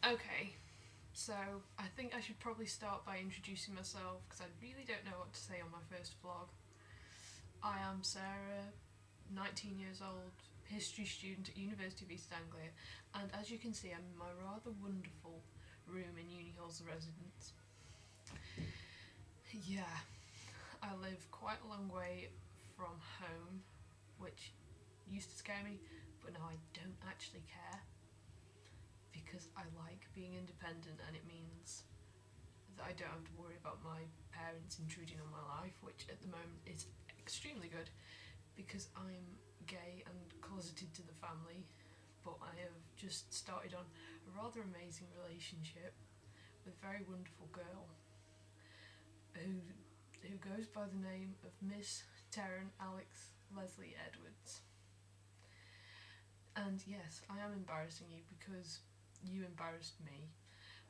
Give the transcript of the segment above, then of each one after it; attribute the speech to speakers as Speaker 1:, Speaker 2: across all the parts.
Speaker 1: Okay, so I think I should probably start by introducing myself because I really don't know what to say on my first vlog. I am Sarah, 19 years old, history student at University of East Anglia, and as you can see, I'm in my rather wonderful room in Uni Hall's residence. Yeah, I live quite a long way from home, which used to scare me, but now I don't actually care because I like being independent and it means that I don't have to worry about my parents intruding on my life, which at the moment is extremely good because I'm gay and closeted to the family, but I have just started on a rather amazing relationship with a very wonderful girl who goes by the name of Miss Taryn Alex Leslie Edwards. And yes, I am embarrassing you because you embarrassed me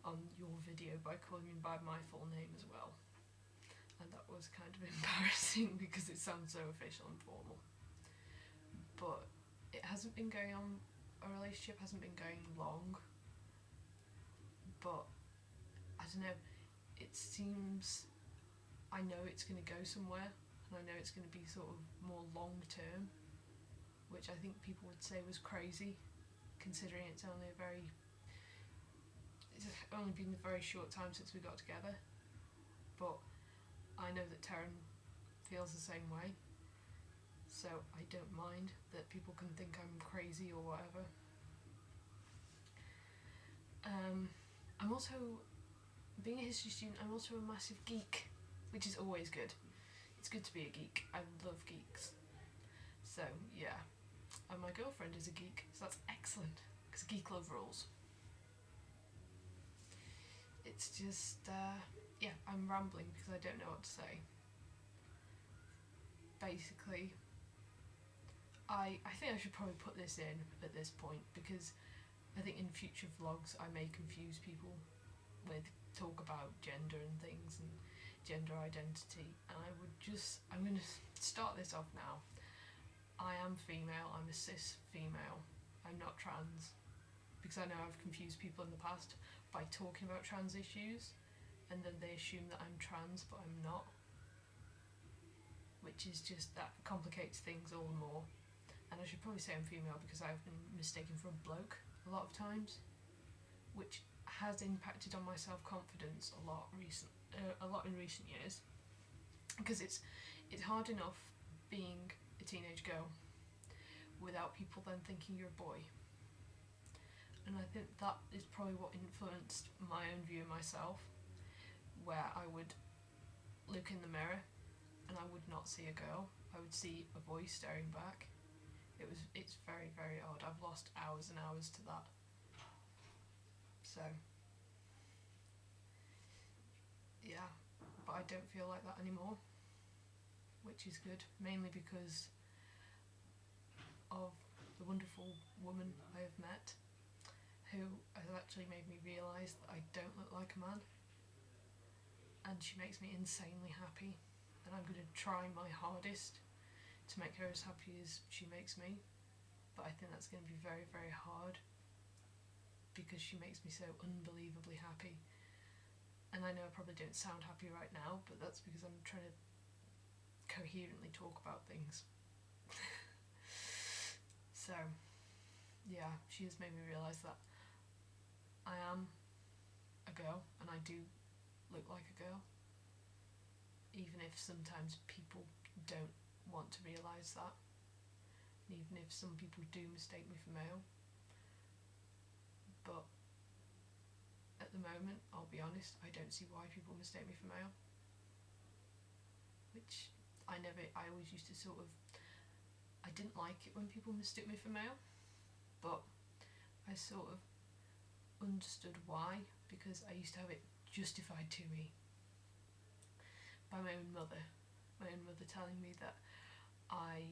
Speaker 1: on your video by calling me by my full name as well. And that was kind of embarrassing because it sounds so official and formal. But it hasn't been going on, our relationship hasn't been going long, but I don't know, it seems, I know it's going to go somewhere and I know it's going to be sort of more long term, which I think people would say was crazy considering it's only been a very short time since we got together. But I know that Taryn feels the same way, so I don't mind that people can think I'm crazy or whatever. I'm also, being a history student, I'm also a massive geek, which is always good. It's good to be a geek. I love geeks. So yeah, and my girlfriend is a geek, so that's excellent because geek love rules. It's just, yeah, I'm rambling because I don't know what to say. Basically, I think I should probably put this in at this point because I think in future vlogs I may confuse people with talk about gender and things and gender identity, and I'm going to start this off now. I am female, I'm a cis female, I'm not trans, because I know I've confused people in the past by talking about trans issues and then they assume that I'm trans but I'm not, which is just, that complicates things all the more. And I should probably say I'm female because I've been mistaken for a bloke a lot of times, which has impacted on my self-confidence a lot in recent years, because it's hard enough being a teenage girl without people then thinking you're a boy. And I think that is probably what influenced my own view of myself, where I would look in the mirror and I would not see a girl, I would see a boy staring back. It's very, very odd. I've lost hours and hours to that. So yeah, but I don't feel like that anymore, which is good, mainly because of the wonderful woman I have met who has actually made me realise that I don't look like a man, and she makes me insanely happy, and I'm going to try my hardest to make her as happy as she makes me, but I think that's going to be very, very hard because she makes me so unbelievably happy. And I know I probably don't sound happy right now, but that's because I'm trying to coherently talk about things. So yeah, she has made me realise that I am a girl and I do look like a girl, even if sometimes people don't want to realise that, and even if some people do mistake me for male. But at the moment, I'll be honest, I don't see why people mistake me for male, which I always used to sort of, I didn't like it when people mistook me for male, but I sort of understood why, because I used to have it justified to me by my own mother telling me that I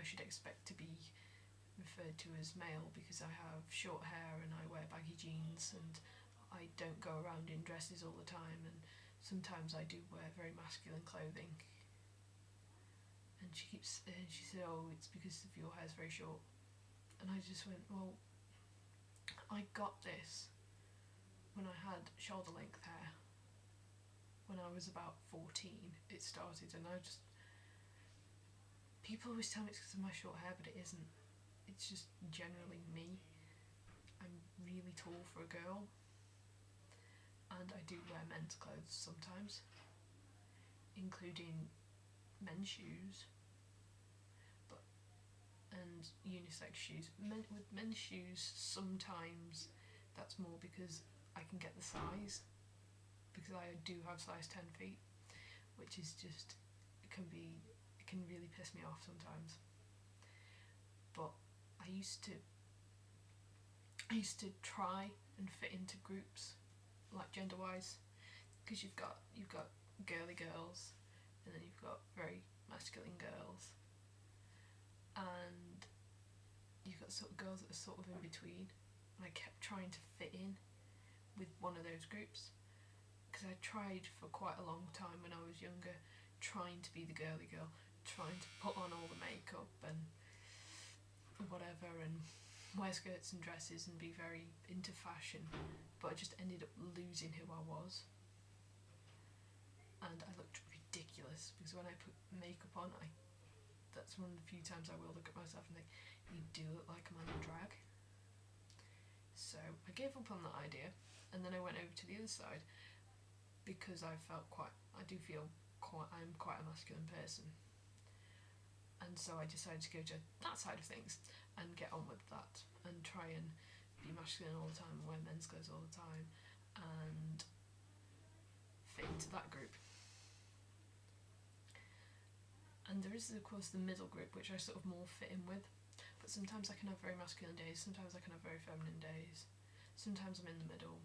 Speaker 1: should expect to be referred to as male because I have short hair and I wear baggy jeans and I don't go around in dresses all the time, and sometimes I do wear very masculine clothing. And she said, oh, it's because of your hair's very short. And I just went, well, I got this when I had shoulder length hair. When I was about 14 it started, and people always tell me it's because of my short hair, but it isn't. It's just generally me. I'm really tall for a girl, and I do wear men's clothes sometimes, including men's shoes and unisex shoes. With men's shoes, sometimes that's more because I can get the size, because I do have size 10 feet, which is just, it can really piss me off sometimes. But I used to try and fit into groups, like gender wise, because you've got girly girls, and then you've got very masculine girls, and you've got sort of girls that are sort of in between, and I kept trying to fit in with one of those groups, because I tried for quite a long time when I was younger, trying to be the girly girl, trying to put on all the makeup and whatever, and wear skirts and dresses and be very into fashion, but I just ended up losing who I was, and I looked ridiculous, because when I put makeup on, that's one of the few times I will look at myself and think, you do look like a man in drag. So I gave up on that idea, and then I went over to the other side, because I'm quite a masculine person, and so I decided to go to that side of things and get on with that, and try and be masculine all the time and wear men's clothes all the time and fit into that group. And there is, of course, the middle group, which I sort of more fit in with, but sometimes I can have very masculine days, sometimes I can have very feminine days, sometimes I'm in the middle,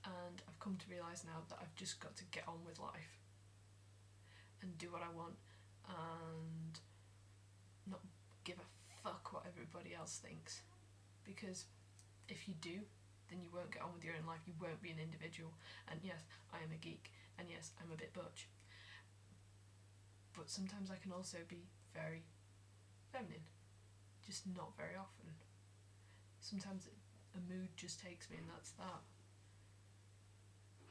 Speaker 1: and I've come to realise now that I've just got to get on with life and do what I want and not give a fuck what everybody else thinks, because if you do, then you won't get on with your own life, you won't be an individual. And yes, I am a geek, and yes, I'm a bit butch, but sometimes I can also be very feminine, just not very often. Sometimes a mood just takes me, and that's that.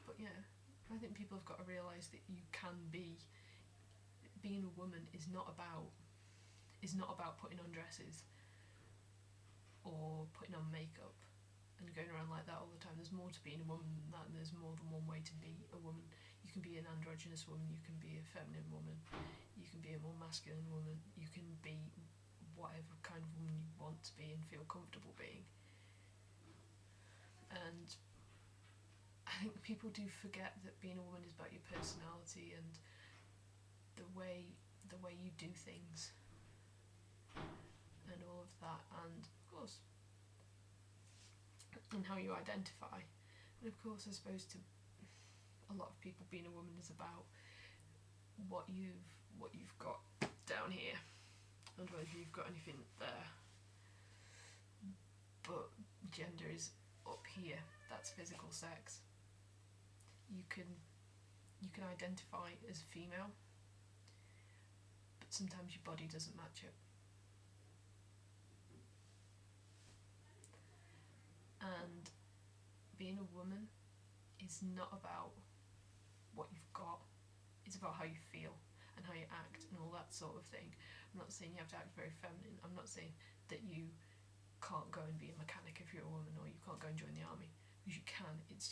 Speaker 1: But yeah, I think people have got to realise that you can being a woman is not about putting on dresses or putting on makeup and going around like that all the time. There's more to being a woman than that, and there's more than one way to be a woman. You can be an androgynous woman, you can be a feminine woman, you can be a more masculine woman, you can be whatever kind of woman you want to be and feel comfortable being. And I think people do forget that being a woman is about your personality and the way you do things and all of that, and of course, and how you identify. And of course, I suppose to a lot of people, being a woman is about what you've got down here, and whether you've got anything there. But gender is up here. That's physical sex. You can identify as female, but sometimes your body doesn't match it. And being a woman is not about what you've got, it's about how you feel and how you act and all that sort of thing. I'm not saying you have to act very feminine, I'm not saying that you can't go and be a mechanic if you're a woman, or you can't go and join the army, because you can. It's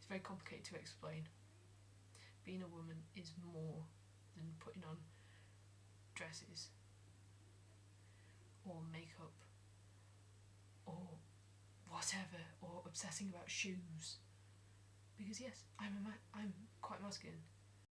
Speaker 1: very complicated to explain. Being a woman is more than putting on dresses or makeup or whatever, or obsessing about shoes. Because yes, I'm quite masculine,